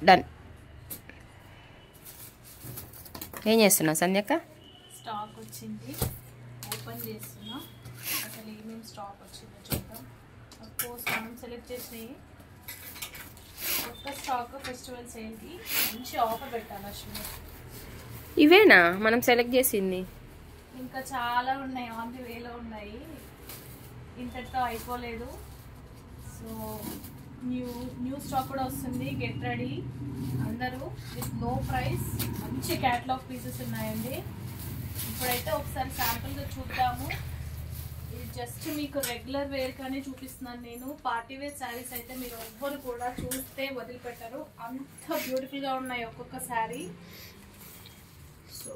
Done. ఏం చేస్తున్నావు సంధ్యక్క? Stock వచ్చింది, ఓపెన్ చేస్తున్నా. అసలు ఏమేమి స్టాక్ వచ్చిందో చూద్దాం. అఫ్కోర్స్ మనం సెలెక్ట్ చేసినవి కొత్త స్టాక్ ఫెస్టివల్ సేల్కి మంచి ఆఫర్ పెట్టాలి అశ్విని. ఇవేనా మనం సెలెక్ట్ చేసింది? ఇంకా చాలా ఉన్నాయి, ఆన్ ది వేలో ఉన్నాయి, ఇంతటితో అయిపోలేదు. సో న్యూ స్టాక్ కూడా వస్తుంది, గెట్ రెడీ అందరూ. విత్ లో ప్రైస్, మంచి క్యాటలాగ్ పీసెస్ ఉన్నాయండి. ఇప్పుడైతే ఒకసారి శాంపుల్గా చూద్దాము. ఇది జస్ట్ మీకు రెగ్యులర్ వేర్ కానీ చూపిస్తున్నాను నేను. పార్టీ వేర్ శారీస్ అయితే మీరు ఎవ్వరు కూడా చూస్తే వదిలిపెట్టరు, అంత బ్యూటిఫుల్గా ఉన్నాయి ఒక్కొక్క శారీ. సో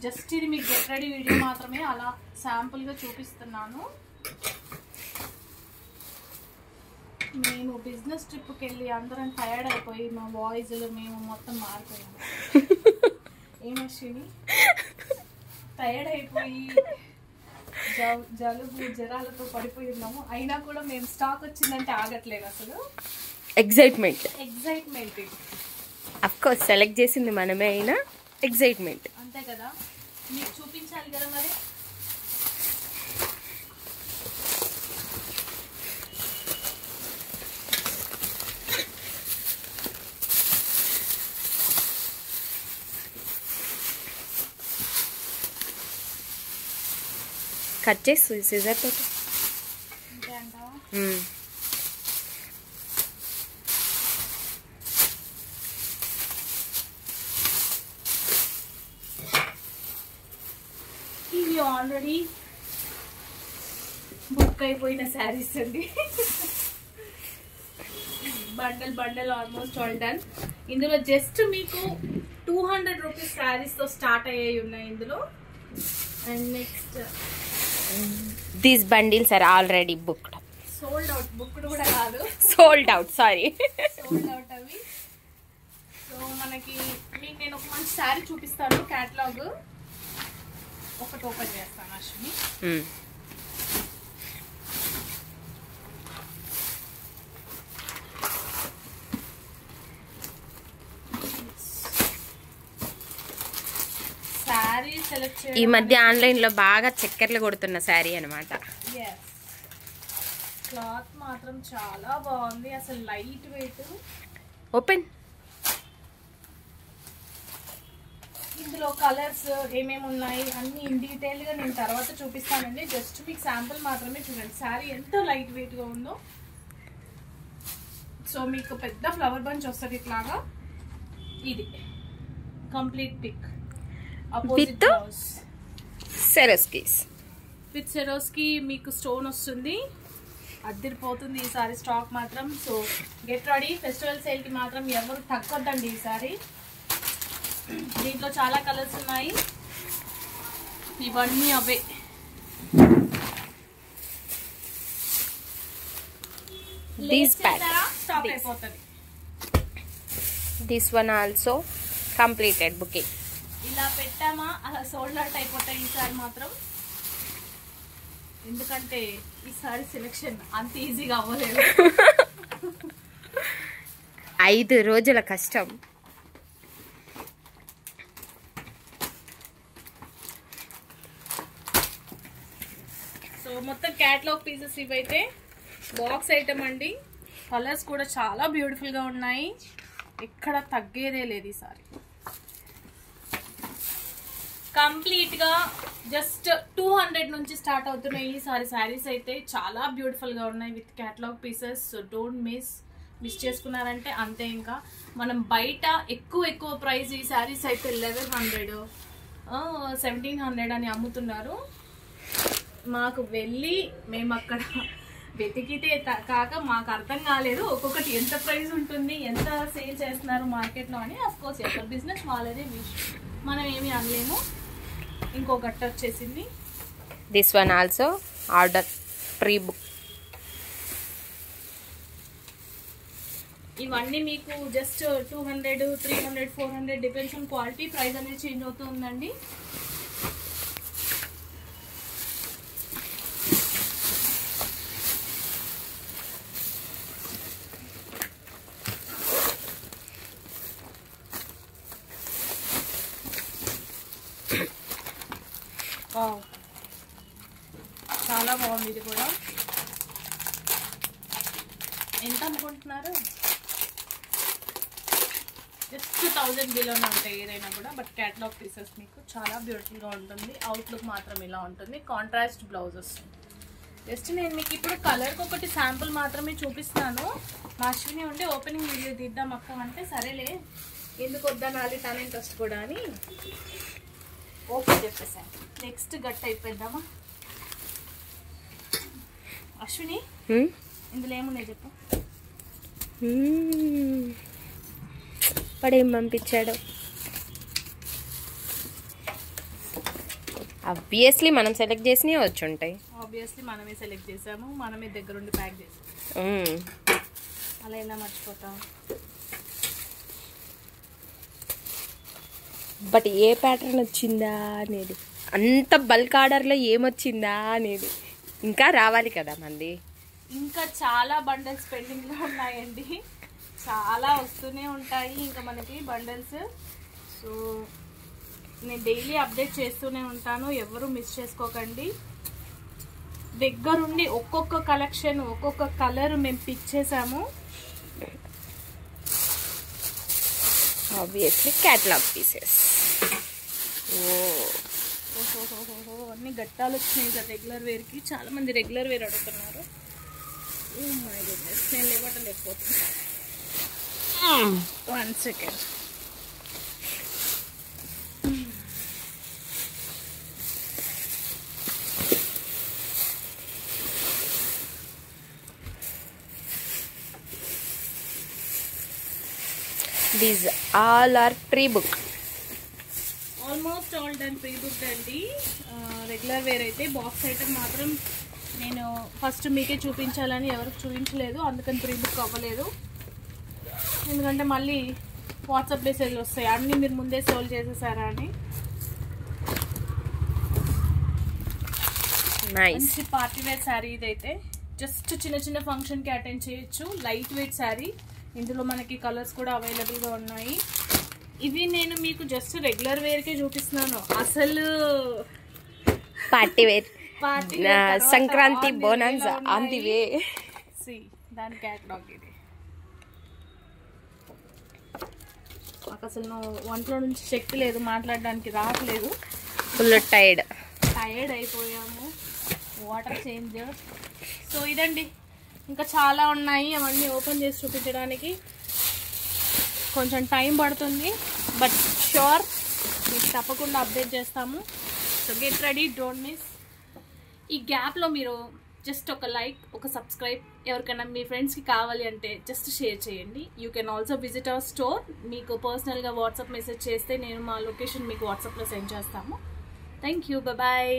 జస్ట్ ఇది మీకు గెట్ రెడీ వీడియో మాత్రమే, అలా శాంపుల్గా చూపిస్తున్నాను. మేము బిజినెస్ ట్రిప్కి వెళ్ళి అందరం టైర్డ్ అయిపోయి మా వాయిస్లు మేము మొత్తం మారిపోయాము. ఏమశ్విని, టైర్డ్ అయిపోయి జలుబు జ్వరాలతో పడిపోయి ఉన్నాము. అయినా కూడా మేము స్టాక్ వచ్చిందంటే ఆగట్లేదు అసలు. ఎగ్జైట్మెంట్ అఫ్కోర్స్ సెలెక్ట్ చేసింది మనమే అయినా ఎగ్జైట్మెంట్ అంతే కదా, మీకు చూపించాలి కదా మరి. కట్ చేసి సిజర్ తోటి. ఇవి ఆల్రెడీ బుక్ అయిపోయిన శారీస్ అండి. Bundle almost all done. ఇందులో జస్ట్ మీకు 200 రూపీస్ శారీస్తో స్టార్ట్ అయ్యాయి ఉన్నాయి ఇందులో. And next these bundles are already booked. Sold out, booked కూడా కాదు, sold out, sorry. Sold out అవి. సో మనకి మీకు నేను ఒక మంచి శారీ చూపిస్తాను, క్యాటలాగ్ ఒకటి ఓపెన్ చేస్తాను అశ్విని. ఈ మధ్య ఆన్లైన్ లో బాగా చక్కెర్లు కొడుతున్న శారీ అనమాట. క్లాత్ మాత్రం చాలా బాగుంది, అసలు లైట్ వెయిట్. ఓపెన్. ఇందులో కలర్స్ ఏమేమి ఉన్నాయి అన్ని ఇన్ డీటెయిల్ గా నేను తర్వాత చూపిస్తానండి. జస్ట్ మీకు శాంపుల్ మాత్రమే చూడండి శారీ ఎంత లైట్ వెయిట్ గా ఉందో. సో మీకు పెద్ద ఫ్లవర్ బంచ్ వస్తుంది ఇట్లాగా. ఇది కంప్లీట్ పిక్ విత్ సెరోస్కీస్. విత్ సెరోస్కి మీకు స్టోన్ వస్తుంది, అద్దరిపోతుంది ఈసారి స్టాక్ మాత్రం. సో గెట్ రెడీ, ఫెస్టివల్ సేల్కి మాత్రం ఎవరు తగ్గొద్దండి ఈసారి. దీంట్లో చాలా కలర్స్ ఉన్నాయి, ఇవన్నీ అవే. స్టాక్ అయిపోతుంది. This one also completed booking. ఇలా పెట్టామా అలా సోల్డ్ అవుట్ అయిపోతాయి ఈసారి మాత్రం. ఎందుకంటే ఈసారి సెలెక్షన్ అంత ఈజీగా అవ్వలేదు. 5 రోజుల కష్టం. సో మొత్తం క్యాటలాగ్ పీసెస్ ఇవైతే బాక్స్ ఐటమ్ అండి. కలర్స్ కూడా చాలా బ్యూటిఫుల్గా ఉన్నాయి, ఎక్కడ తగ్గేదే లేదు ఈసారి. కంప్లీట్ గా జస్ట్ 200 నుంచి స్టార్ట్ అవుతున్నాయి ఈసారి శారీస్ అయితే. చాలా బ్యూటిఫుల్ గా ఉన్నాయి with catalogue pieces. So don't miss చేసుకున్నారంటే అంతే. ఇంకా మనం బయట ఎక్కువ ప్రైస్ ఈ శారీస్ అయితే 1100 1700 అని అమ్ముతున్నారు. మాకు వెళ్ళి మేము అక్కడ వెతికితే కాక మాకు అర్థం కాలేదు ఒక్కొక్కటి ఎంత ప్రైస్ ఉంటుంది, ఎంత సేల్ చేస్తున్నారు మార్కెట్లో అని. అఫ్కోర్స్ ఎవరి బిజినెస్ వాళ్ళదే, మనం ఏమి అనలేము. ఇంకో గట్ట వచ్చేసింది. This one also order pre book. ఇవన్నీ మీకు just 200 300 400 depends on quality, price అనేది చేంజ్ అవుతూ ఉందండి. చాలా బాగుంది ఇది కూడా. ఎంత అనుకుంటున్నారు? జస్ట్ 1000 బిలోనే ఉంటాయి ఏదైనా కూడా. బట్ క్యాటలాగ్ పీసెస్ మీకు చాలా బ్యూటిఫుల్గా ఉంటుంది. అవుట్లుక్ మాత్రం ఇలా ఉంటుంది. కాంట్రాస్ట్ బ్లౌజ్ వస్తుంది. జస్ట్ నేను మీకు ఇప్పుడు కలర్కి ఒకటి శాంపుల్ మాత్రమే చూపిస్తాను. మా అశ్విని ఉండి ఓపెనింగ్ వీడియో తీద్దాం అక్క అంటే సరేలే ఎందుకు వద్దనాలి తన ఇంట్రెస్ట్ కూడా అని ఓకే చెప్పేసాను. నెక్స్ట్ గట్ అయిపోద్దామా అశ్విని? ఇందులో ఏమున్నాయి చెప్పు. పడేం పంపించాడు. ఆబ్వియస్లీ మనం సెలెక్ట్ చేసినవి వచ్చి ఉంటాయి. ఆబ్వియస్లీ మనమే సెలెక్ట్ చేసాము, మనమే దగ్గరుండి ప్యాక్ చేసాము. అలా ఎలా మర్చిపోతాం? బట్ ఏ ప్యాటర్న్ వచ్చిందా అనేది, అంత బల్క్ ఆర్డర్లో ఏమొచ్చిందా అనేది ఇంకా రావాలి కదా మంది. ఇంకా చాలా బండల్స్ పెండింగ్లో ఉన్నాయండి. చాలా వస్తూనే ఉంటాయి ఇంకా మనకి బండల్స్. సో నేను డైలీ అప్డేట్ చేస్తూనే ఉంటాను, ఎవరు మిస్ చేసుకోకండి. దగ్గరుండి ఒక్కొక్క కలెక్షన్ ఒక్కొక్క కలర్ మేము పిక్ చేసాము. Obviously catalogue pieces. అన్ని గట్టాలు వచ్చినాయి సార్ రెగ్యులర్ వేర్కి. చాలా మంది రెగ్యులర్ వేర్ అడుగుతున్నారు. నేను లేకపోతున్నాను. 1 second. These all are pre-book. Almost all done pre booked అండి. రెగ్యులర్ వేర్ అయితే బాక్స్ ఐటమ్ మాత్రం నేను ఫస్ట్ మీకే చూపించాలని ఎవరికి చూపించలేదు, అందుకని ప్రీ బుక్ అవ్వలేదు. ఎందుకంటే మళ్ళీ వాట్సాప్ మెసేజ్లు వస్తాయి అన్నీ మీరు ముందే సోల్వ్ చేసేసారా అని. మంచి పార్టీ వేర్ శారీ ఇదైతే. జస్ట్ చిన్న చిన్న ఫంక్షన్కి అటెండ్ చేయొచ్చు. Light weight sari. ఇందులో మనకి కలర్స్ కూడా అవైలబుల్గా ఉన్నాయి. ఇవి నేను మీకు జస్ట్ రెగ్యులర్ వేర్కే చూపిస్తున్నాను. అసలు party wear Sankranti bonanza on the way. దాని క్యాటలాగ్ ఇది. మాకు అసలు ఒంట్లో నుంచి శక్తి లేదు, మాట్లాడడానికి రావట్లేదు. ఫుల్ టైర్డ్ అయిపోయాము. Water change. సో ఇదండి, ఇంకా చాలా ఉన్నాయి. అవన్నీ ఓపెన్ చేసి చూపించడానికి కొంచెం టైం పడుతుంది. బట్ షూర్ మీకు తప్పకుండా అప్డేట్ చేస్తాము. So get ready, don't miss. ఈ గ్యాప్లో మీరు జస్ట్ ఒక లైక్, ఒక సబ్స్క్రైబ్, ఎవరికైనా మీ ఫ్రెండ్స్కి కావాలి అంటే జస్ట్ షేర్ చేయండి. You can also visit our store. మీకు పర్సనల్గా వాట్సాప్ మెసేజ్ చేస్తే నేను మా లొకేషన్ మీకు వాట్సాప్లో సెండ్ చేస్తాము. Thank you, bye.